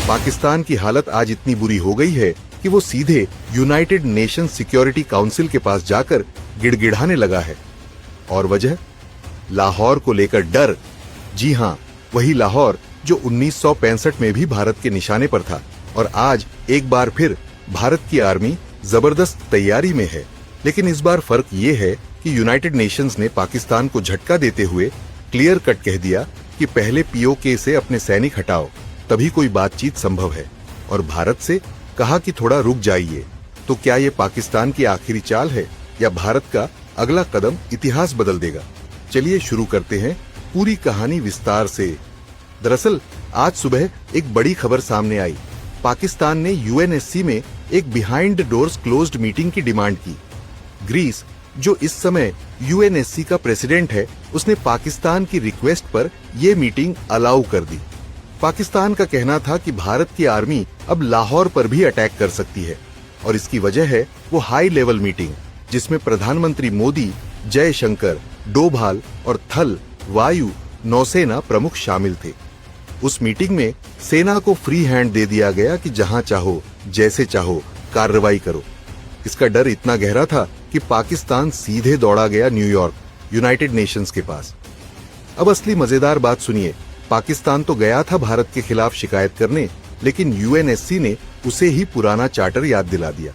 पाकिस्तान की हालत आज इतनी बुरी हो गई है कि वो सीधे यूनाइटेड नेशंस सिक्योरिटी काउंसिल के पास जाकर गिड़गिड़ाने लगा है। और वजह, लाहौर को लेकर डर। जी हां, वही लाहौर जो 1965 में भी भारत के निशाने पर था और आज एक बार फिर भारत की आर्मी जबरदस्त तैयारी में है। लेकिन इस बार फर्क ये है कि यूनाइटेड नेशंस ने पाकिस्तान को झटका देते हुए क्लियर कट कह दिया कि पहले पीओके से अपने सैनिक हटाओ, तभी कोई बातचीत संभव है। और भारत से कहा कि थोड़ा रुक जाइए। तो क्या ये पाकिस्तान की आखिरी चाल है या भारत का अगला कदम इतिहास बदल देगा? चलिए शुरू करते हैं पूरी कहानी विस्तार से। दरअसल आज सुबह एक बड़ी खबर सामने आई। पाकिस्तान ने यूएनएससी में एक बिहाइंड डोर्स क्लोज्ड मीटिंग की डिमांड की। ग्रीस, जो इस समय यूएनएससी का प्रेसिडेंट है, उसने पाकिस्तान की रिक्वेस्ट पर यह मीटिंग अलाउ कर दी। पाकिस्तान का कहना था कि भारत की आर्मी अब लाहौर पर भी अटैक कर सकती है और इसकी वजह है वो हाई लेवल मीटिंग जिसमें प्रधानमंत्री मोदी, जयशंकर, डोभाल और थल, वायु, नौसेना प्रमुख शामिल थे। उस मीटिंग में सेना को फ्री हैंड दे दिया गया कि जहां चाहो, जैसे चाहो कार्रवाई करो। इसका डर इतना गहरा था कि पाकिस्तान सीधे दौड़ा गया न्यूयॉर्क, यूनाइटेड नेशंस के पास। अब असली मजेदार बात सुनिए। पाकिस्तान तो गया था भारत के खिलाफ शिकायत करने, लेकिन यूएनएससी ने उसे ही पुराना चार्टर याद दिला दिया।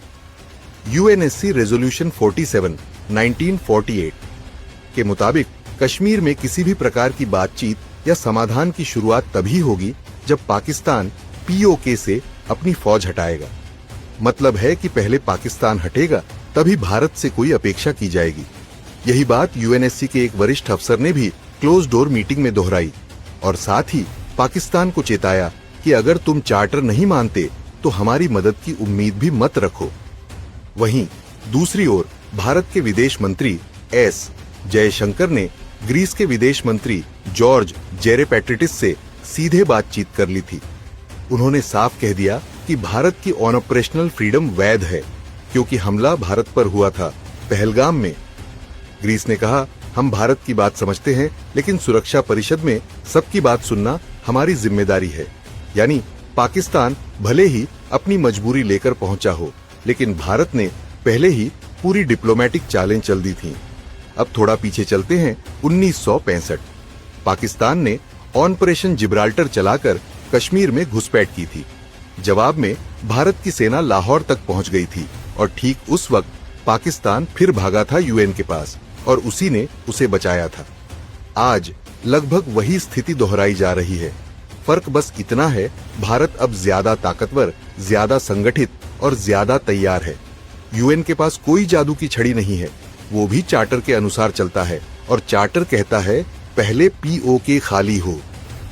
यूएनएससी रेजोल्यूशन 47, 1948 के मुताबिक कश्मीर में किसी भी प्रकार की बातचीत या समाधान की शुरुआत तभी होगी जब पाकिस्तान पीओके से अपनी फौज हटाएगा। मतलब है कि पहले पाकिस्तान हटेगा तभी भारत से कोई अपेक्षा की जाएगी। यही बात यूएनएससी के एक वरिष्ठ अफसर ने भी क्लोज डोर मीटिंग में दोहराई और साथ ही पाकिस्तान को चेताया कि अगर तुम चार्टर नहीं मानते तो हमारी मदद की उम्मीद भी मत रखो। वहीं दूसरी ओर भारत के विदेश मंत्री एस जयशंकर ने ग्रीस के विदेश मंत्री जॉर्ज जेरेपेट्रिटिस से सीधे बातचीत कर ली थी। उन्होंने साफ कह दिया कि भारत की ऑन ऑपरेशनल फ्रीडम वैध है क्योंकि हमला भारत पर हुआ था पहलगाम में। ग्रीस ने कहा, हम भारत की बात समझते हैं, लेकिन सुरक्षा परिषद में सबकी बात सुनना हमारी जिम्मेदारी है। यानी पाकिस्तान भले ही अपनी मजबूरी लेकर पहुंचा हो, लेकिन भारत ने पहले ही पूरी डिप्लोमेटिक चालें चल दी थीं। अब थोड़ा पीछे चलते हैं 1965। पाकिस्तान ने ऑपरेशन जिब्राल्टर चलाकर कश्मीर में घुसपैठ की थी। जवाब में भारत की सेना लाहौर तक पहुंच गई थी और ठीक उस वक्त पाकिस्तान फिर भागा था यूएन के पास और उसी ने उसे बचाया था। आज लगभग वही स्थिति दोहराई जा रही है। फर्क बस इतना है, भारत अब ज्यादा ताकतवर, ज्यादा संगठित और ज्यादा तैयार है। यूएन के पास कोई जादू की छड़ी नहीं है, वो भी चार्टर के अनुसार चलता है और चार्टर कहता है पहले पीओके खाली हो।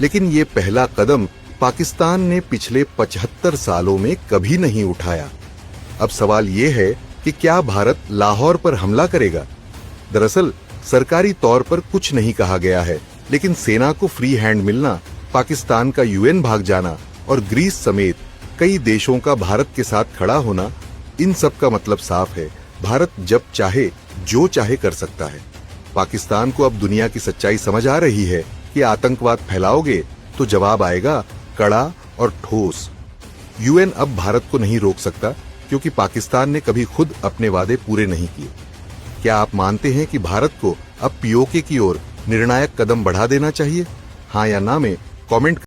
लेकिन ये पहला कदम पाकिस्तान ने पिछले 75 सालों में कभी नहीं उठाया। अब सवाल ये है कि क्या भारत लाहौर पर हमला करेगा? दरअसल सरकारी तौर पर कुछ नहीं कहा गया है, लेकिन सेना को फ्री हैंड मिलना, पाकिस्तान का यूएन भाग जाना और ग्रीस समेत कई देशों का भारत के साथ खड़ा होना, इन सब का मतलब साफ है, भारत जब चाहे जो चाहे कर सकता है। पाकिस्तान को अब दुनिया की सच्चाई समझ आ रही है कि आतंकवाद फैलाओगे तो जवाब आएगा कड़ा और ठोस। यूएन अब भारत को नहीं रोक सकता क्योंकि पाकिस्तान ने कभी खुद अपने वादे पूरे नहीं किए। क्या आप मानते हैं कि भारत को अब पीओके की ओर निर्णायक कदम बढ़ा देना चाहिए? हाँ या ना में कमेंट